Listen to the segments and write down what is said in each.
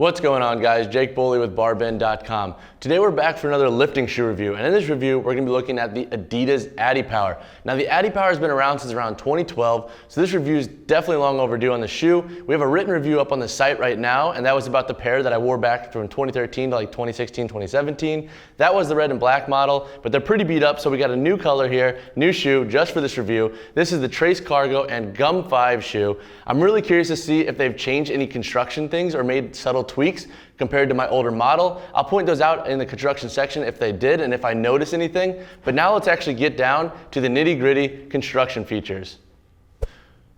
What's going on, guys? Jake Boley with BarBend.com. Today we're back for another lifting shoe review, and in this review we're going to be looking at the Adidas Adipower. Now the Adipower has been around since around 2012, so this review is definitely long overdue on the shoe. We have a written review up on the site right now, and that was about the pair that I wore back from 2013 to like 2016, 2017. That was the red and black model, but they're pretty beat up, so we got a new color here, new shoe just for this review. This is the Trace Cargo and Gum 5 shoe. I'm really curious to see if they've changed any construction things or made subtle tweaks compared to my older model. I'll point those out in the construction section if they did and if I notice anything. But now let's actually get down to the nitty-gritty construction features.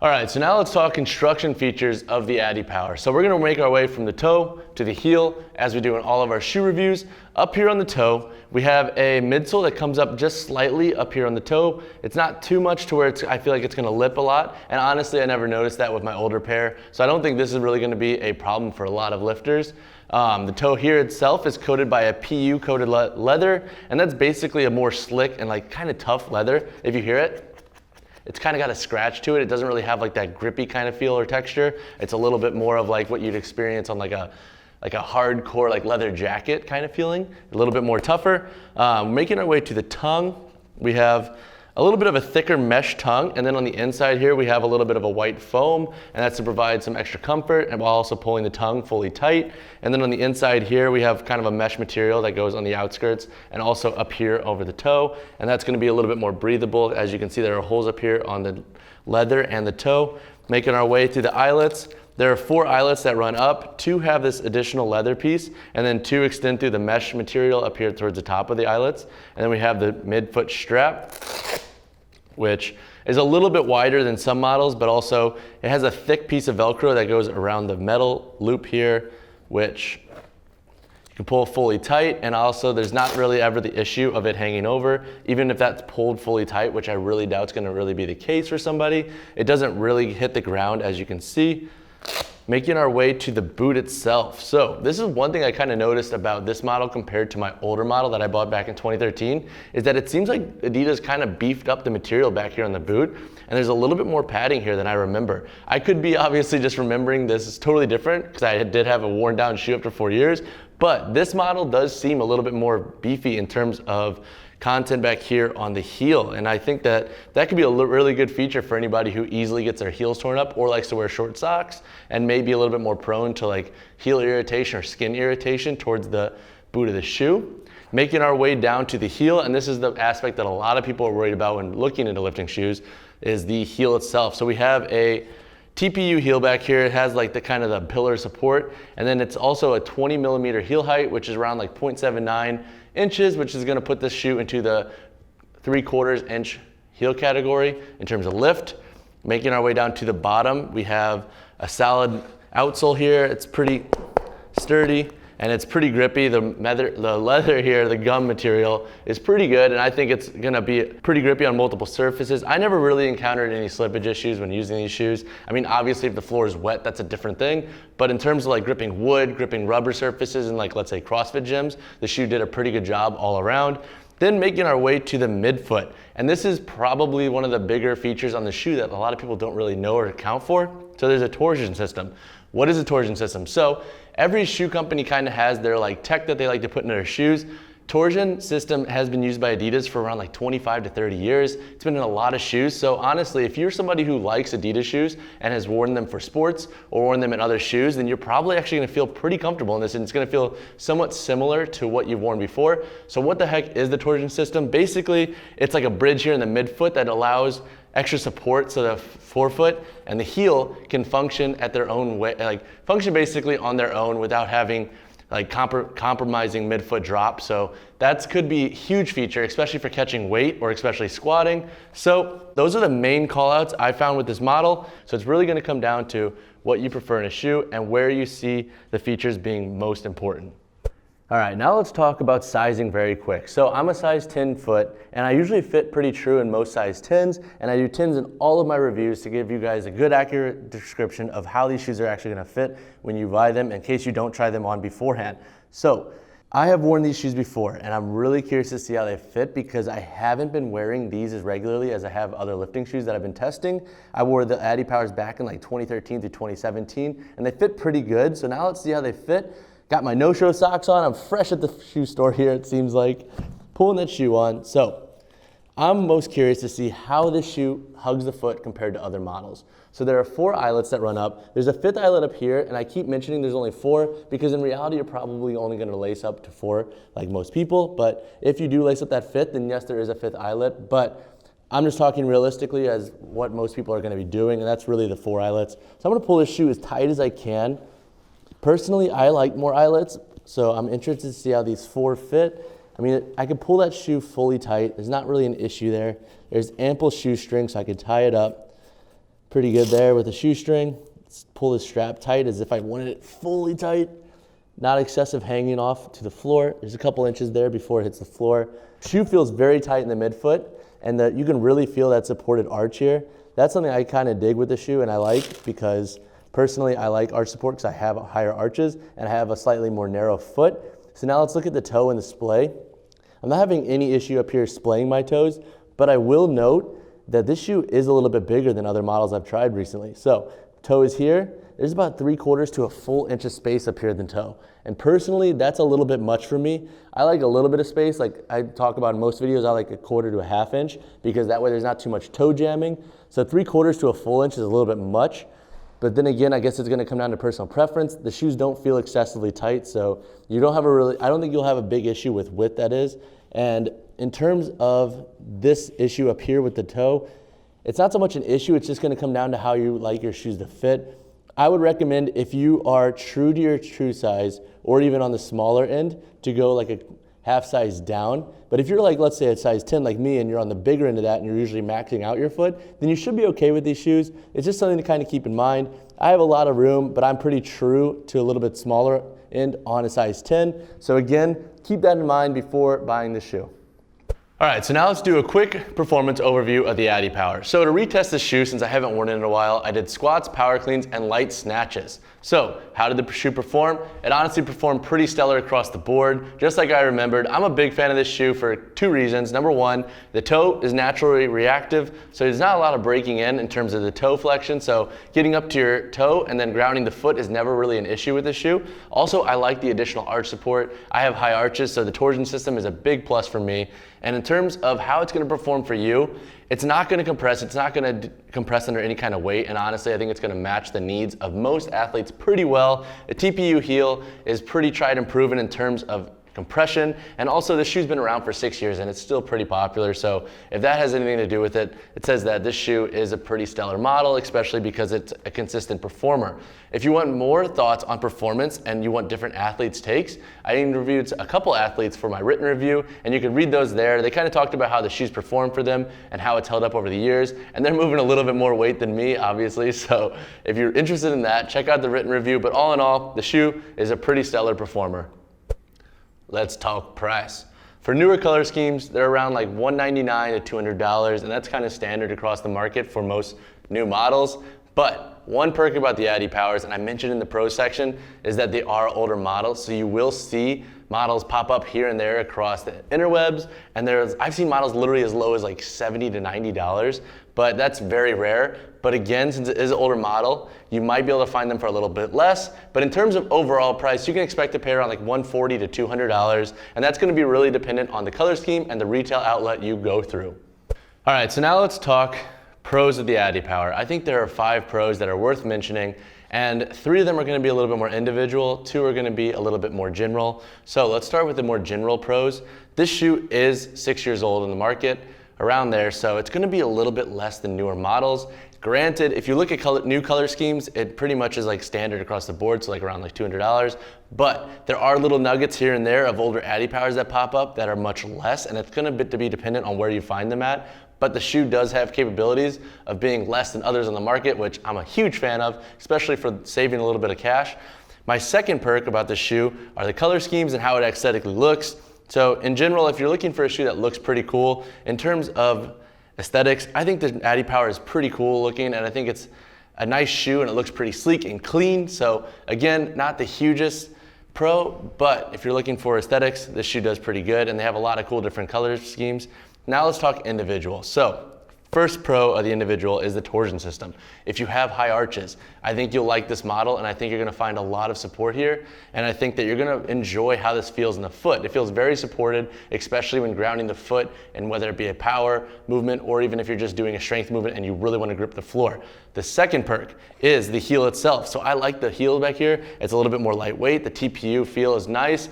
All right, so now let's talk construction features of the Adipower. So we're gonna make our way from the toe to the heel as we do in all of our shoe reviews. Up here on the toe, we have a midsole that comes up just slightly up here on the toe. It's not too much to where I feel like it's gonna lip a lot. And honestly, I never noticed that with my older pair. So I don't think this is really gonna be a problem for a lot of lifters. The toe here itself is coated by a PU coated leather, and that's basically a more slick and like kind of tough leather. If you hear it, it's kind of got a scratch to it. It doesn't really have like that grippy kind of feel or texture. It's a little bit more of like what you'd experience on like a hardcore like leather jacket kind of feeling, a little bit more tougher. Making our way to the tongue, we have a little bit of a thicker mesh tongue, and then on the inside here we have a little bit of a white foam, and that's to provide some extra comfort and while also pulling the tongue fully tight. And then on the inside here we have kind of a mesh material that goes on the outskirts and also up here over the toe, and that's going to be a little bit more breathable. As you can see, there are holes up here on the leather and the toe. Making our way to the eyelets, there are 4 eyelets that run up. 2 have this additional leather piece, and then 2 extend through the mesh material up here towards the top of the eyelets. And then we have the midfoot strap, which is a little bit wider than some models, but also it has a thick piece of Velcro that goes around the metal loop here, which you can pull fully tight, and also there's not really ever the issue of it hanging over. Even if that's pulled fully tight, which I really doubt is gonna really be the case for somebody, it doesn't really hit the ground, as you can see. Making our way to the boot itself. So this is one thing I kind of noticed about this model compared to my older model that I bought back in 2013, is that it seems like Adidas kind of beefed up the material back here on the boot, and there's a little bit more padding here than I remember. I could be obviously just remembering this is totally different because I did have a worn down shoe after 4 years, but this model does seem a little bit more beefy in terms of content back here on the heel, and I think that that could be a really good feature for anybody who easily gets their heels torn up or likes to wear short socks and maybe a little bit more prone to like heel irritation or skin irritation towards the boot of the shoe. Making our way down to the heel, and this is the aspect that a lot of people are worried about when looking into lifting shoes, is the heel itself. So we have a TPU heel back here. It has like the kind of the pillar support, and then it's also a 20 millimeter heel height, which is around like 0.79 inches, which is going to put this shoe into the 3/4 inch heel category in terms of lift. Making our way down to the bottom, we have a solid outsole here. It's pretty sturdy and it's pretty grippy. The leather here, the gum material, is pretty good, and I think it's gonna be pretty grippy on multiple surfaces. I never really encountered any slippage issues when using these shoes. I mean, obviously if the floor is wet, that's a different thing, but in terms of like gripping wood, gripping rubber surfaces, and like let's say CrossFit gyms, the shoe did a pretty good job all around. Then making our way to the midfoot, and this is probably one of the bigger features on the shoe that a lot of people don't really know or account for. So there's a torsion system. What is a torsion system? So every shoe company kind of has their like tech that they like to put in their shoes. Torsion system has been used by Adidas for around like 25 to 30 years. It's been in a lot of shoes. So honestly, if you're somebody who likes Adidas shoes and has worn them for sports or worn them in other shoes, then you're probably actually gonna feel pretty comfortable in this, and it's gonna feel somewhat similar to what you've worn before. So what the heck is the torsion system? Basically, it's like a bridge here in the midfoot that allows extra support so the forefoot and the heel can function at their own way, like function basically on their own without having like compromising midfoot drop. So that could be a huge feature, especially for catching weight or especially squatting. So those are the main callouts I found with this model. So it's really gonna come down to what you prefer in a shoe and where you see the features being most important. All right, now let's talk about sizing very quick. So I'm a size 10 foot, and I usually fit pretty true in most size 10s, and I do 10s in all of my reviews to give you guys a good, accurate description of how these shoes are actually gonna fit when you buy them, in case you don't try them on beforehand. So I have worn these shoes before, and I'm really curious to see how they fit because I haven't been wearing these as regularly as I have other lifting shoes that I've been testing. I wore the Adipowers back in like 2013 through 2017, and they fit pretty good. So now let's see how they fit. Got my no-show socks on. I'm fresh at the shoe store here, it seems like. Pulling that shoe on. So I'm most curious to see how this shoe hugs the foot compared to other models. So there are 4 eyelets that run up. There's a 5th eyelet up here, and I keep mentioning there's only 4 because in reality you're probably only going to lace up to 4 like most people. But if you do lace up that 5th, then yes, there is a 5th eyelet. But I'm just talking realistically as what most people are going to be doing, and that's really the 4 eyelets. So I'm going to pull this shoe as tight as I can. Personally, I like more eyelets, so I'm interested to see how these 4 fit. I mean, I could pull that shoe fully tight. There's not really an issue there. There's ample shoestring, so I could tie it up pretty good there with a shoestring. Let's pull this strap tight as if I wanted it fully tight, not excessive hanging off to the floor. There's a couple inches there before it hits the floor. Shoe feels very tight in the midfoot, and you can really feel that supported arch here. That's something I kind of dig with the shoe and I like because personally I like arch support because I have higher arches and I have a slightly more narrow foot. So now let's look at the toe and the splay. I'm not having any issue up here splaying my toes, but I will note that this shoe is a little bit bigger than other models I've tried recently. So toe is here. There's about 3/4 to a full inch of space up here than toe. And personally, that's a little bit much for me. I like a little bit of space. Like I talk about in most videos, I like 1/4 to a 1/2 inch because that way there's not too much toe jamming. So 3/4 to a full inch is a little bit much. But then again, I guess it's gonna come down to personal preference. The shoes don't feel excessively tight, so you don't have I don't think you'll have a big issue with width that is. And in terms of this issue up here with the toe, it's not so much an issue, it's just gonna come down to how you like your shoes to fit. I would recommend if you are true to your true size, or even on the smaller end, to go like a 1/2 size down. But if you're like, let's say a size 10 like me, and you're on the bigger end of that, and you're usually maxing out your foot, then you should be okay with these shoes. It's just something to kind of keep in mind. I have a lot of room, but I'm pretty true to a little bit smaller end on a size 10. So again, keep that in mind before buying this shoe. All right, so now let's do a quick performance overview of the Adipower. So to retest this shoe, since I haven't worn it in a while, I did squats, power cleans, and light snatches. So how did the shoe perform? It honestly performed pretty stellar across the board. Just like I remembered, I'm a big fan of this shoe for 2 reasons. Number 1, the toe is naturally reactive, so there's not a lot of breaking in terms of the toe flexion. So getting up to your toe and then grounding the foot is never really an issue with this shoe. Also, I like the additional arch support. I have high arches, so the torsion system is a big plus for me. And in terms of how it's gonna perform for you, it's not gonna compress. It's not gonna compress under any kind of weight. And honestly, I think it's gonna match the needs of most athletes pretty well. The TPU heel is pretty tried and proven in terms of compression, and also the shoe's been around for 6 years and it's still pretty popular. So if that has anything to do with it, it says that this shoe is a pretty stellar model, especially because it's a consistent performer. If you want more thoughts on performance and you want different athletes' takes, I interviewed a couple athletes for my written review, and you can read those there. They kind of talked about how the shoes perform for them and how it's held up over the years, and they're moving a little bit more weight than me, obviously. So if you're interested in that, check out the written review. But all in all, the shoe is a pretty stellar performer. Let's talk price. For newer color schemes, they're around like $199 to $200, and that's kind of standard across the market for most new models. But one perk about the Adipowers, and I mentioned in the pro section, is that they are older models, so you will see models pop up here and there across the interwebs, and I've seen models literally as low as like $70 to $90, but that's very rare. But again, since it is an older model, you might be able to find them for a little bit less. But in terms of overall price, you can expect to pay around like $140 to $200, and that's gonna be really dependent on the color scheme and the retail outlet you go through. All right, so now let's talk pros of the Adipower. I think there are 5 pros that are worth mentioning, and 3 of them are gonna be a little bit more individual, 2 are gonna be a little bit more general. So let's start with the more general pros. This shoe is 6 years old in the market, around there, so it's gonna be a little bit less than newer models. Granted, if you look at new color schemes, it pretty much is like standard across the board, so like around like $200. But there are little nuggets here and there of older Adipowers that pop up that are much less, and it's gonna be dependent on where you find them at. But the shoe does have capabilities of being less than others on the market, which I'm a huge fan of, especially for saving a little bit of cash. My second perk about the shoe are the color schemes and how it aesthetically looks. So in general, if you're looking for a shoe that looks pretty cool, in terms of aesthetics, I think the Adipower is pretty cool looking, and I think it's a nice shoe and it looks pretty sleek and clean. So again, not the hugest pro, but if you're looking for aesthetics, this shoe does pretty good, and they have a lot of cool different color schemes. Now let's talk individual. So first pro of the individual is the torsion system. If you have high arches, I think you'll like this model, and I think you're gonna find a lot of support here, and I think that you're gonna enjoy how this feels in the foot. It feels very supported, especially when grounding the foot, and whether it be a power movement or even if you're just doing a strength movement and you really wanna grip the floor. The second perk is the heel itself. So I like the heel back here. It's a little bit more lightweight. The TPU feel is nice.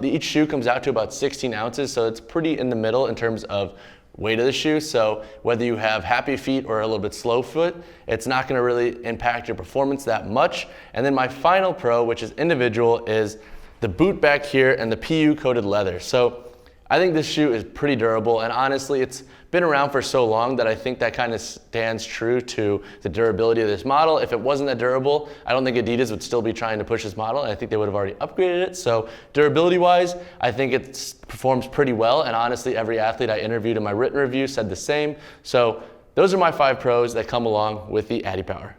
Each shoe comes out to about 16 ounces, so it's pretty in the middle in terms of weight of the shoe. So whether you have happy feet or a little bit slow foot, it's not gonna really impact your performance that much. And then my final pro, which is individual, is the boot back here and the PU coated leather. So I think this shoe is pretty durable, and honestly, it's been around for so long that I think that kind of stands true to the durability of this model. If it wasn't that durable, I don't think Adidas would still be trying to push this model, and I think they would have already upgraded it. So durability-wise, I think it performs pretty well, and honestly, every athlete I interviewed in my written review said the same. So those are my 5 pros that come along with the Adipower.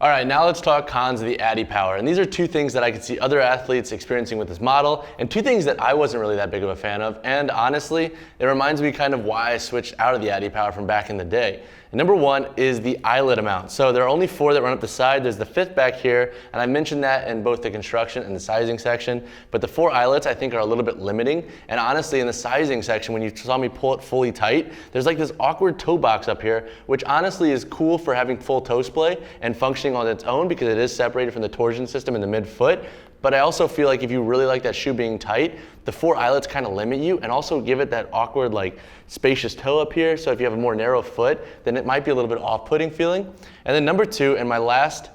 All right, now let's talk cons of the Adipower. And these are 2 things that I could see other athletes experiencing with this model, and 2 things that I wasn't really that big of a fan of. And honestly, it reminds me kind of why I switched out of the Adipower from back in the day. And number 1 is the eyelet amount. So there are only 4 that run up the side. There's the 5th back here, and I mentioned that in both the construction and the sizing section. But the 4 eyelets I think are a little bit limiting. And honestly, in the sizing section, when you saw me pull it fully tight, there's like this awkward toe box up here, which honestly is cool for having full toe splay and functioning on its own because it is separated from the torsion system in the midfoot. But I also feel like if you really like that shoe being tight, the 4 eyelets kind of limit you and also give it that awkward, like, spacious toe up here. So if you have a more narrow foot, then it might be a little bit off-putting feeling. And then number 2, and my last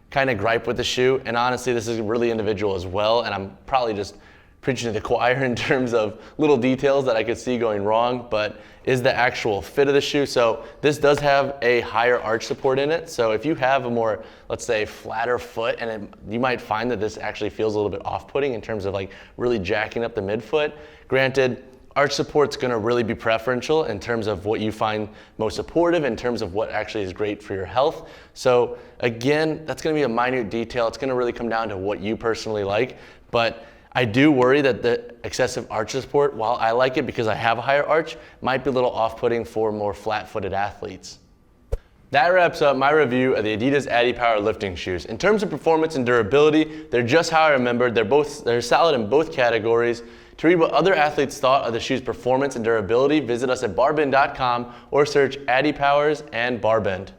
kind of gripe with the shoe, and honestly, this is really individual as well, and I'm probably just preaching to the choir in terms of little details that I could see going wrong, but is the actual fit of the shoe. So this does have a higher arch support in it. So if you have a more, let's say, flatter foot, and you might find that this actually feels a little bit off-putting in terms of like really jacking up the midfoot. Granted, arch support's gonna really be preferential in terms of what you find most supportive, in terms of what actually is great for your health. So again, that's gonna be a minute detail. It's gonna really come down to what you personally like, but I do worry that the excessive arch support, while I like it because I have a higher arch, might be a little off-putting for more flat-footed athletes. That wraps up my review of the Adidas Adipower lifting shoes. In terms of performance and durability, they're just how I remembered. They're solid in both categories. To read what other athletes thought of the shoe's performance and durability, visit us at BarBend.com or search Adipowers and BarBend.